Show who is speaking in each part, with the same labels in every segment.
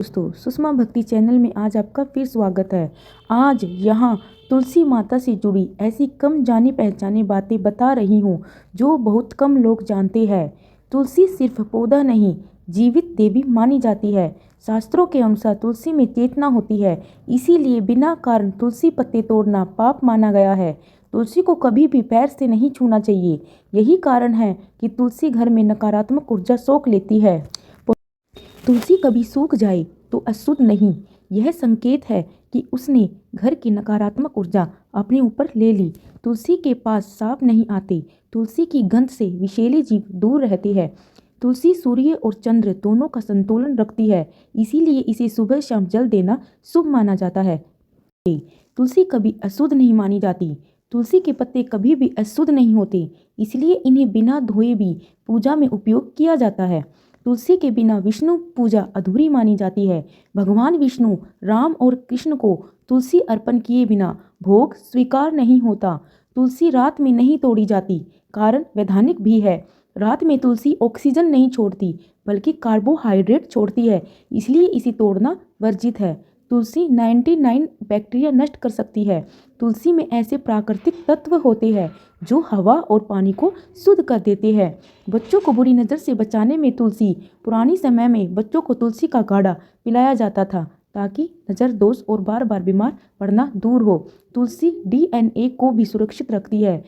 Speaker 1: दोस्तों, सुषमा भक्ति चैनल में आज आपका फिर स्वागत है। आज यहाँ तुलसी माता से जुड़ी ऐसी कम जानी पहचानी बातें बता रही हूँ जो बहुत कम लोग जानते हैं। तुलसी सिर्फ पौधा नहीं, जीवित देवी मानी जाती है। शास्त्रों के अनुसार तुलसी में चेतना होती है, इसीलिए बिना कारण तुलसी पत्ते तोड़ना पाप माना गया है। तुलसी को कभी भी पैर से नहीं छूना चाहिए। यही कारण है कि तुलसी घर में नकारात्मक ऊर्जा सोख लेती है। तुलसी कभी सूख जाए तो अशुद्ध नहीं, यह संकेत है कि उसने घर की नकारात्मक ऊर्जा अपने ऊपर ले ली। तुलसी के पास सांप नहीं आते। तुलसी की गंध से विषैले जीव दूर रहते हैं। तुलसी सूर्य और चंद्र दोनों का संतुलन रखती है, इसीलिए इसे सुबह शाम जल देना शुभ माना जाता है। तुलसी कभी अशुद्ध नहीं मानी जाती। तुलसी के पत्ते कभी भी अशुद्ध नहीं होते, इसलिए इन्हें बिना धोए भी पूजा में उपयोग किया जाता है। तुलसी के बिना विष्णु पूजा अधूरी मानी जाती है। भगवान विष्णु, राम और कृष्ण को तुलसी अर्पण किए बिना भोग स्वीकार नहीं होता। तुलसी रात में नहीं तोड़ी जाती, कारण वैधानिक भी है। रात में तुलसी ऑक्सीजन नहीं छोड़ती, बल्कि कार्बोहाइड्रेट छोड़ती है, इसलिए इसे तोड़ना वर्जित है। तुलसी 99 बैक्टीरिया नष्ट कर सकती है। तुलसी में ऐसे प्राकृतिक तत्व होते हैं जो हवा और पानी को शुद्ध कर देते हैं। बच्चों को बुरी नज़र से बचाने में तुलसी पुरानी समय में बच्चों को तुलसी का काढ़ा पिलाया जाता था, ताकि नज़र दोष और बार बार बीमार पड़ना दूर हो। तुलसी DNA को भी सुरक्षित रखती है।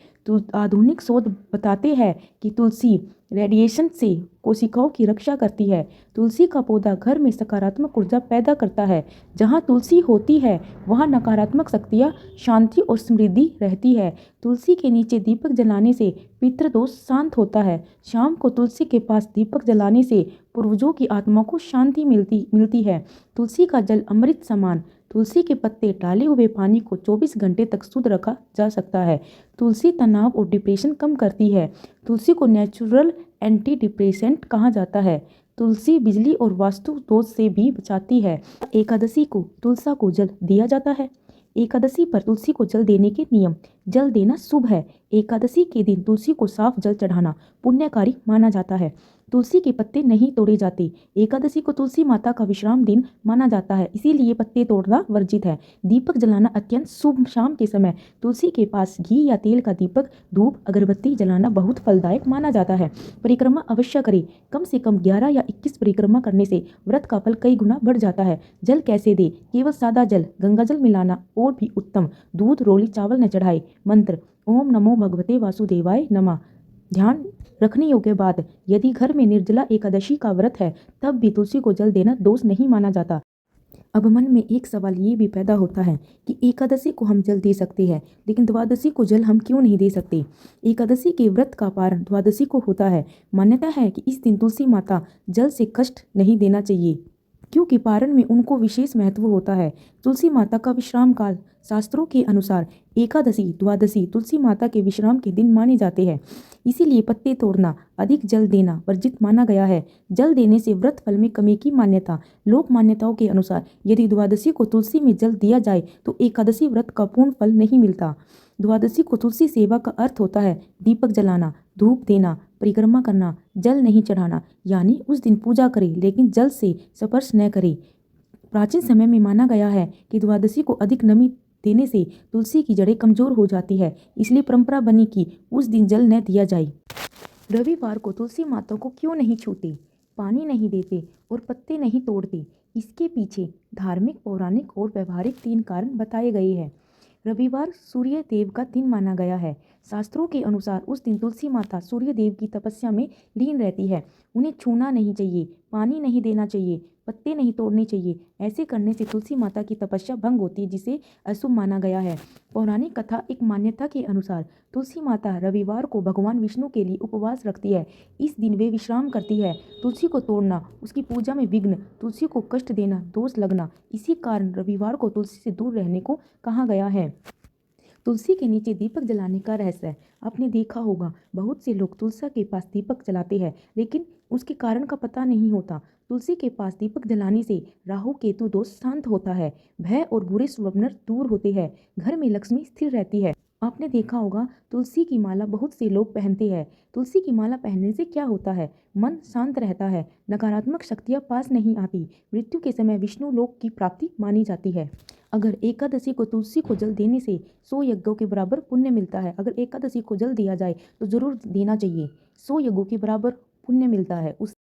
Speaker 1: आधुनिक शोध बताते हैं कि तुलसी रेडिएशन से कोशिकाओं की रक्षा करती है। तुलसी का पौधा घर में सकारात्मक ऊर्जा पैदा करता है। जहाँ तुलसी होती है वहाँ नकारात्मक शक्तियाँ, शांति और समृद्धि रहती है। तुलसी के नीचे दीपक जलाने से पितृदोष शांत होता है। शाम को तुलसी के पास दीपक जलाने से पूर्वजों की आत्मा को शांति मिलती है। तुलसी का जल अमृत समान। तुलसी के पत्ते डाले हुए पानी को 24 घंटे तक शुद्ध रखा जा सकता है। तुलसी तनाव और डिप्रेशन कम करती है। तुलसी को नेचुरल एंटी डिप्रेसेंट कहा जाता है। तुलसी बिजली और वास्तु दोष से भी बचाती है। एकादशी को तुलसा को जल दिया जाता है। एकादशी पर तुलसी को जल देने के नियम। जल देना शुभ है। एकादशी के दिन तुलसी को साफ जल चढ़ाना पुण्यकारी माना जाता है। तुलसी के पत्ते नहीं तोड़े जाते। एकादशी को तुलसी माता का विश्राम दिन माना जाता है, इसीलिए पत्ते तोड़ना वर्जित है। दीपक जलाना अत्यंत शुभ। शाम के समय तुलसी के पास घी या तेल का दीपक, धूप, अगरबत्ती जलाना बहुत फलदायक माना जाता है। परिक्रमा अवश्य करें। कम से कम 11 या 21 परिक्रमा करने से व्रत का फल कई गुना बढ़ जाता है। जल कैसे दे? केवल सादा जल, गंगा जल मिलाना और भी उत्तम। दूध, रोली, चावल न चढ़ाए। मंत्र: ओम नमो भगवते वासुदेवाय नमः। ध्यान रखने योग्य बात: यदि घर में निर्जला एकादशी का व्रत है तब भी तुलसी को जल देना दोष नहीं माना जाता। अब मन में एक सवाल ये भी पैदा होता है कि एकादशी को हम जल दे सकते हैं, लेकिन द्वादशी को जल हम क्यों नहीं दे सकते? एकादशी के व्रत का पारण द्वादशी को होता है। मान्यता है कि इस दिन तुलसी माता जल से कष्ट नहीं देना चाहिए, क्योंकि पारण में उनको विशेष महत्व होता है। तुलसी माता का विश्राम काल: शास्त्रों के अनुसार एकादशी, द्वादशी तुलसी माता के विश्राम के दिन माने जाते हैं, इसीलिए पत्ते तोड़ना, अधिक जल देना वर्जित माना गया है। जल देने से व्रत फल में कमी की मान्यता: लोक मान्यताओं के अनुसार यदि द्वादशी को तुलसी में जल दिया जाए तो एकादशी व्रत का पूर्ण फल नहीं मिलता। द्वादशी को तुलसी सेवा का अर्थ होता है दीपक जलाना, धूप देना, परिक्रमा करना, जल नहीं चढ़ाना, यानी उस दिन पूजा करें लेकिन जल से स्पर्श न करें। प्राचीन समय में माना गया है कि द्वादशी को अधिक नमी देने से तुलसी की जड़ें कमजोर हो जाती है, इसलिए परंपरा बनी कि उस दिन जल न दिया जाए। रविवार को तुलसी माता को क्यों नहीं छूते, पानी नहीं देते और पत्ते नहीं तोड़ते? इसके पीछे धार्मिक, पौराणिक और व्यवहारिक 3 कारण बताए गए हैं। रविवार सूर्य देव का दिन माना गया है। शास्त्रों के अनुसार उस दिन तुलसी माता सूर्य देव की तपस्या में लीन रहती है। उन्हें छूना नहीं चाहिए, पानी नहीं देना चाहिए, पत्ते नहीं तोड़ने चाहिए। ऐसे करने से तुलसी माता की तपस्या भंग होती है, जिसे अशुभ माना गया है। पौराणिक कथा: एक मान्यता के अनुसार तुलसी माता रविवार को भगवान विष्णु के लिए उपवास रखती है। इस दिन वे विश्राम करती है। तुलसी को तोड़ना, उसकी पूजा में विघ्न, तुलसी को कष्ट देना, दोष लगना, इसी कारण रविवार को तुलसी से दूर रहने को कहा गया है। तुलसी के नीचे दीपक जलाने का रहस्य: आपने देखा होगा बहुत से लोग तुलसी के पास दीपक जलाते हैं, लेकिन उसके कारण का पता नहीं होता। तुलसी के पास दीपक जलाने से राहु केतु दोष शांत होता है, भय और बुरे स्वप्न दूर होते हैं, घर में लक्ष्मी स्थिर रहती है आपने देखा होगा तुलसी की माला बहुत से लोग पहनते हैं। तुलसी की माला पहनने से क्या होता है? मन शांत रहता है, नकारात्मक शक्तियाँ पास नहीं आती, मृत्यु के समय विष्णु लोक की प्राप्ति मानी जाती है। अगर एकादशी को तुलसी को जल देने से 100 यज्ञों के बराबर पुण्य मिलता है। अगर एकादशी को जल दिया जाए तो जरूर देना चाहिए, 100 यज्ञों के बराबर पुण्य मिलता है। उस